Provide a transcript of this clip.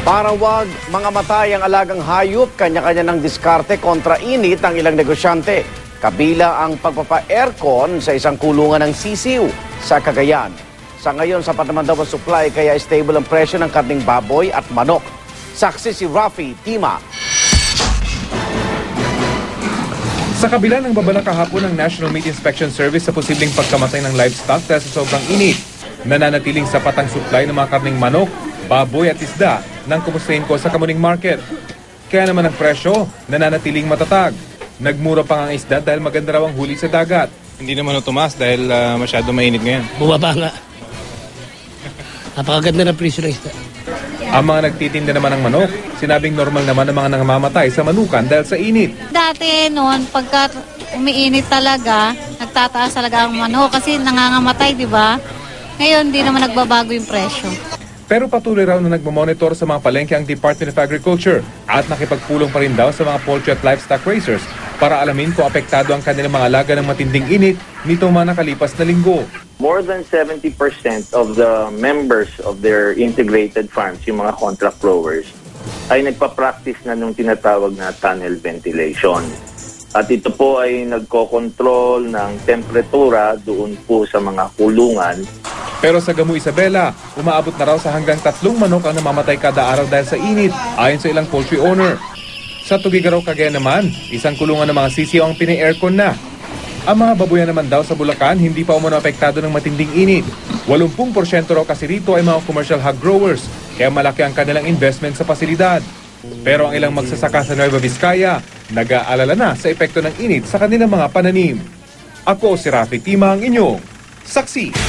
Para wag mga matay ang alagang hayop, kanya-kanya ng diskarte kontra init ng ilang negosyante. Kabila ang pagpapa-aircon sa isang kulungan ng sisiw sa Cagayan. Sa ngayon, sapat naman daw ang supply kaya stable ang presyo ng karning baboy at manok. Saksi si Rafi Tima. Sa kabila ng babala kahapon ng National Meat Inspection Service sa posibleng pagkamatay ng livestock dahil sa sobrang init, nananatiling sapat ang supply ng mga karning manok, baboy at isda ng Kumustahin-ko sa Kamuning Market. Kaya naman ang presyo, nananatiling matatag. Nagmura pa nga ang isda dahil maganda raw ang huli sa dagat. Hindi naman tumaas dahil masyado mainit ngayon. Bumaba nga. Napakaganda ng presyo ng isda. Ang mga nagtitinda naman ng manok, sinabing normal naman ang mga nangangamatay sa manukan dahil sa init. Dati noon, pagka umiinit talaga, nagtataas talaga ang manok kasi nangangamatay, di ba? Ngayon, hindi naman nagbabago yung presyo. Pero patuloy raw na nagmamonitor sa mga palengke ang Department of Agriculture at nakipagpulong pa rin daw sa mga poultry at livestock raisers para alamin kung apektado ang kanilang mga alaga ng matinding init nitong mga nakalipas na linggo. More than 70% of the members of their integrated farms, yung mga contract growers, ay nagpa-practice na nung tinatawag na tunnel ventilation. At ito po ay nagko-control ng temperatura doon po sa mga kulungan. Pero sa Gamu Isabela, umaabot na raw sa hanggang 3 manok ang namamatay kada araw dahil sa init, ayon sa ilang poultry owner. Sa Tugigaraw, Cagayan naman, isang kulungan ng mga sisiw ang pini-aircon na. Ang mga babuyan naman daw sa Bulacan hindi pa umano apektado ng matinding init. 80% raw kasi rito ay mga commercial hog growers, kaya malaki ang kanilang investment sa pasilidad. Pero ang ilang magsasaka sa Nueva Vizcaya, nag-aalala na sa epekto ng init sa kanilang mga pananim. Ako si Rafi Tima, ang inyong saksi.